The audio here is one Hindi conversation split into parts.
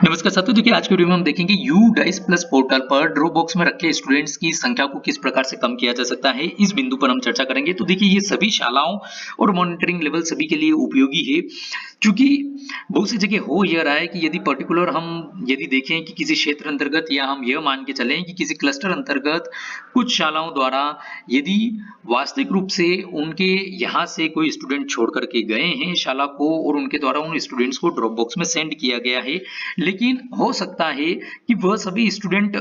नमस्कार साथियों, देखिए आज के वीडियो में हम देखेंगे यू डाइस प्लस पोर्टल पर ड्रॉप बॉक्स में रखे स्टूडेंट्स की संख्या को किस प्रकार से कम किया जा सकता है। इस बिंदु पर हम चर्चा करेंगे। तो देखिए ये सभी शालाओं और मॉनिटरिंग लेवल सभी के लिए उपयोगी है, क्योंकि बहुत सी जगह हो यह रहा है कि यदि पर्टिकुलर हम यदि देखें कि किसी क्षेत्र अंतर्गत या हम यह मान के चलें कि किसी क्लस्टर अंतर्गत कुछ शालाओं द्वारा यदि वास्तविक रूप से उनके यहाँ से कोई स्टूडेंट छोड़ करके गए हैं शाला को और उनके द्वारा उन स्टूडेंट्स को ड्रॉप बॉक्स में सेंड किया गया है, लेकिन हो सकता है कि वह सभी स्टूडेंट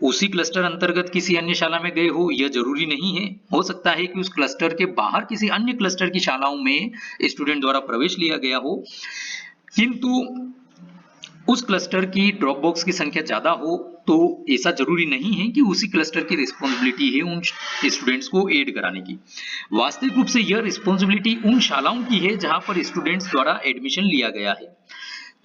उसी क्लस्टर अंतर्गत किसी अन्य शाला में गए हो, यह जरूरी नहीं है। हो सकता है कि उस क्लस्टर के बाहर किसी अन्य क्लस्टर की शालाओं में स्टूडेंट द्वारा प्रवेश लिया गया हो, किंतु उस क्लस्टर की ड्रॉप बॉक्स की संख्या ज्यादा हो, तो ऐसा जरूरी नहीं है कि उसी क्लस्टर की रिस्पॉन्सिबिलिटी है उन स्टूडेंट्स को एड कराने की। वास्तविक रूप से यह रिस्पॉन्सिबिलिटी उन शालाओं की है जहां पर स्टूडेंट्स द्वारा एडमिशन लिया गया है।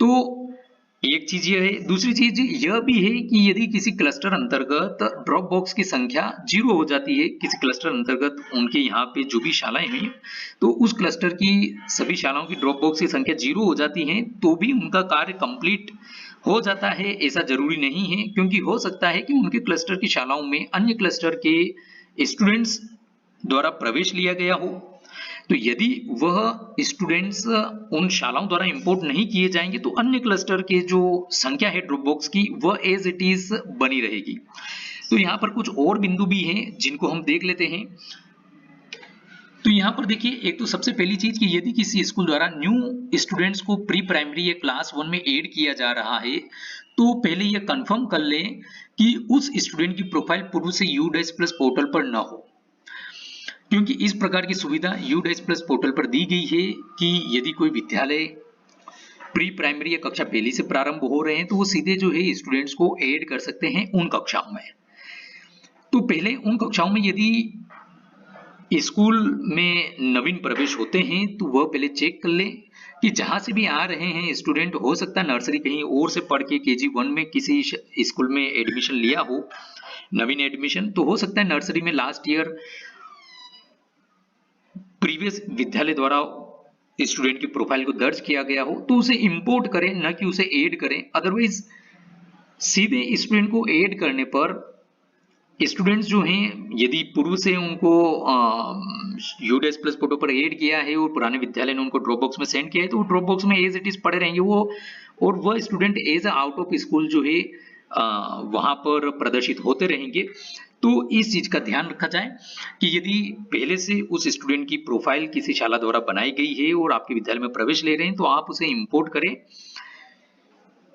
तो एक चीज यह है। दूसरी चीज यह भी है कि यदि किसी क्लस्टर अंतर्गत ड्रॉप बॉक्स की संख्या 0 हो जाती है, किसी क्लस्टर अंतर्गत उनके यहाँ पे जो भी शालाएं हैं, तो उस क्लस्टर की सभी शालाओं की ड्रॉप बॉक्स की संख्या 0 हो जाती है, तो भी उनका कार्य कंप्लीट हो जाता है, ऐसा जरूरी नहीं है। क्योंकि हो सकता है कि उनके क्लस्टर की शालाओं में अन्य क्लस्टर के स्टूडेंट्स द्वारा प्रवेश लिया गया हो, तो यदि वह स्टूडेंट्स उन शालाओं द्वारा इंपोर्ट नहीं किए जाएंगे, तो अन्य क्लस्टर के जो संख्या है ड्रॉप बॉक्स की वह एज इट इज बनी रहेगी। तो यहाँ पर कुछ और बिंदु भी हैं जिनको हम देख लेते हैं। तो यहाँ पर देखिए, एक तो सबसे पहली चीज कि यदि किसी स्कूल द्वारा न्यू स्टूडेंट्स को प्री प्राइमरी या क्लास 1 में एड किया जा रहा है, तो पहले यह कंफर्म कर लें कि उस स्टूडेंट की प्रोफाइल पूर्व से यू डैश प्लस पोर्टल पर न हो, क्योंकि इस प्रकार की सुविधा यू डैश प्लस पोर्टल पर दी गई है कि यदि कोई विद्यालय प्री प्राइमरी या कक्षा पहली से प्रारंभ हो रहे हैं, तो वो सीधे जो है स्टूडेंट्स को ऐड कर सकते हैं उन कक्षाओं में। तो पहले उन कक्षाओं में यदि स्कूल में नवीन प्रवेश होते हैं, तो वह पहले चेक कर लें कि जहां से भी आ रहे हैं स्टूडेंट, हो सकता है नर्सरी कहीं और से पढ़ के केजी 1 में किसी स्कूल में एडमिशन लिया हो, नवीन एडमिशन, तो हो सकता है नर्सरी में लास्ट ईयर प्रीवियस विद्यालय द्वारा स्टूडेंट की प्रोफाइल को दर्ज किया गया हो, तो उसे इंपोर्ट करें, न कि उसे ऐड करें। अदरवाइज सीधे स्टूडेंट को ऐड करने पर स्टूडेंट्स जो हैं, यदि पूर्व से उनको यू डैश प्लस फोटो पर ऐड किया है और पुराने विद्यालय ने उनको ड्रॉप बॉक्स में सेंड किया है, तो वो ड्रॉप बॉक्स में एज इट इज पड़े रहेंगे वो, और वह student as out of school जो है वहां पर प्रदर्शित होते रहेंगे। तो इस चीज का ध्यान रखा जाए कि यदि पहले से उस स्टूडेंट की प्रोफाइल किसी शाला द्वारा बनाई गई है और आपके विद्यालय में प्रवेश ले रहे हैं, तो आप उसे इंपोर्ट करें।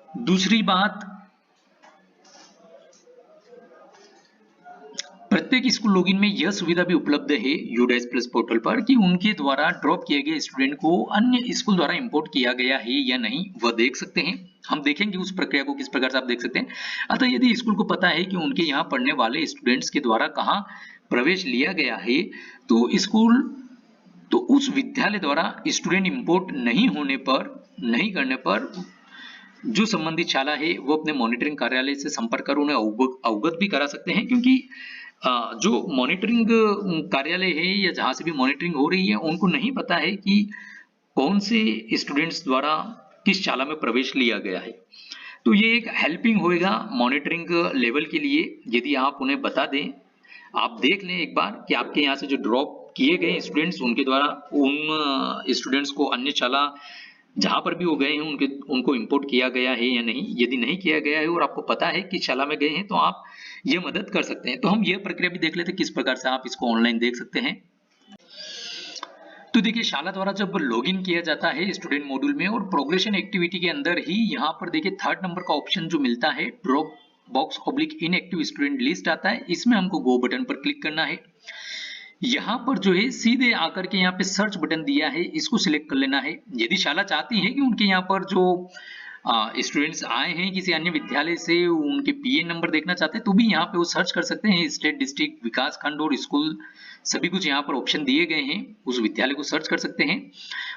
दूसरी बात, प्रत्येक स्कूल लॉगिन में यह सुविधा भी उपलब्ध है यू डैश प्लस पोर्टल पर कि उनके द्वारा ड्रॉप किए गए स्टूडेंट को अन्य स्कूल द्वारा इंपोर्ट किया गया है या नहीं, वह देख सकते हैं। हम देखेंगे उस प्रक्रिया को किस प्रकार से आप देख सकते हैं। अतः यदि स्कूल को पता है कि उनके यहाँ पढ़ने वाले स्टूडेंट्स के द्वारा कहाँ प्रवेश लिया गया है, तो उस विद्यालय द्वारा स्टूडेंट इंपोर्ट नहीं करने पर जो संबंधित शाला है वो अपने मॉनिटरिंग कार्यालय से संपर्क कर उन्हें अवगत भी करा सकते हैं। क्योंकि जो मॉनिटरिंग कार्यालय है या जहां से भी मॉनिटरिंग हो रही है, उनको नहीं पता है कि कौन से स्टूडेंट्स द्वारा किस शाला में प्रवेश लिया गया है। तो ये एक हेल्पिंग होएगा मॉनिटरिंग लेवल के लिए, यदि आप उन्हें बता दें। आप देख लें एक बार कि आपके यहाँ से जो ड्रॉप किए गए स्टूडेंट्स, उनके द्वारा उन स्टूडेंट्स को अन्य शाला जहां पर भी वो गए हैं उनको इंपोर्ट किया गया है या नहीं। यदि नहीं किया गया है और आपको पता है कि शाला में गए हैं, तो आप ये मदद कर सकते हैं। तो हम ये प्रक्रिया भी देख लेते हैं किस प्रकार से आप इसको ऑनलाइन देख सकते हैं। तो देखिए, शाला द्वारा जब लॉगिन किया जाता है स्टूडेंट मॉड्यूल में और प्रोग्रेशन एक्टिविटी के अंदर ही यहाँ पर देखिए 3rd नंबर का ऑप्शन जो मिलता है, drop box oblique inactive student list आता है। इसमें हमको गो बटन पर क्लिक करना है। यहाँ पर जो है सीधे आकर के यहाँ पे सर्च बटन दिया है, इसको सिलेक्ट कर लेना है। यदि शाला चाहती है कि उनके यहाँ पर जो स्टूडेंट्स आए हैं किसी अन्य विद्यालय से, उनके पीएन नंबर देखना चाहते हैं, तो भी यहाँ पे वो सर्च कर सकते हैं। स्टेट, डिस्ट्रिक्ट, विकास खंड और स्कूल सभी कुछ यहाँ पर ऑप्शन दिए गए हैं, उस विद्यालय को सर्च कर सकते हैं।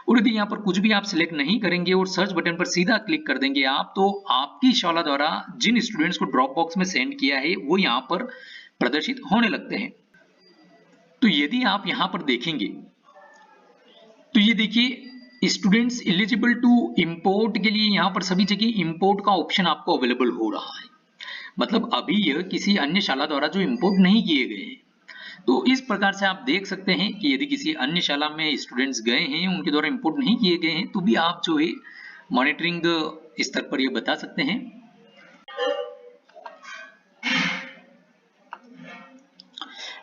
और यदि यहाँ पर कुछ भी आप सिलेक्ट नहीं करेंगे और सर्च बटन पर सीधा क्लिक कर देंगे आप, तो आपकी शाला द्वारा जिन स्टूडेंट्स को ड्रॉप बॉक्स में सेंड किया है वो यहाँ पर प्रदर्शित होने लगते हैं। तो यदि आप यहाँ पर देखेंगे, तो ये देखिए स्टूडेंट्स एलिजिबल टू इंपोर्ट के लिए यहाँ पर सभी जगह इंपोर्ट का ऑप्शन आपको अवेलेबल हो रहा है, मतलब अभी यह किसी अन्य शाला द्वारा जो इंपोर्ट नहीं किए गए हैं। तो इस प्रकार से आप देख सकते हैं कि यदि किसी अन्य शाला में स्टूडेंट्स गए हैं, उनके द्वारा इंपोर्ट नहीं किए गए हैं, तो भी आप जो है मॉनिटरिंग स्तर पर ये बता सकते हैं।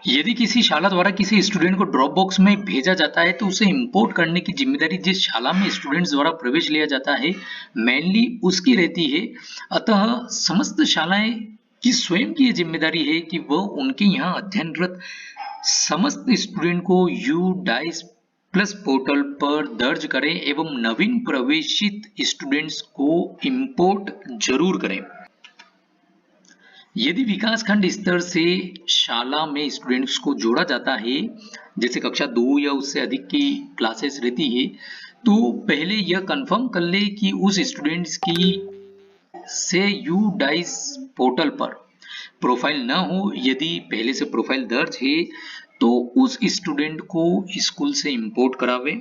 यदि किसी शाला द्वारा किसी स्टूडेंट को ड्रॉप बॉक्स में भेजा जाता है तो उसे इंपोर्ट करने की जिम्मेदारी जिस शाला में स्टूडेंट्स द्वारा प्रवेश लिया जाता है मेनली उसकी रहती है। अतः समस्त शालाएं की स्वयं की ये जिम्मेदारी है कि वह उनके यहाँ अध्ययनरत समस्त स्टूडेंट को यू डाइस प्लस पोर्टल पर दर्ज करें एवं नवीन प्रवेशित स्टूडेंट्स को इंपोर्ट जरूर करें। यदि विकासखंड स्तर से शाला में स्टूडेंट्स को जोड़ा जाता है, जैसे कक्षा 2 या उससे अधिक की क्लासेस रहती है, तो पहले यह कंफर्म कर ले कि उस स्टूडेंट्स की से यू डाइस पोर्टल पर प्रोफाइल न हो। यदि पहले से प्रोफाइल दर्ज है तो उस स्टूडेंट को स्कूल से इंपोर्ट करावे।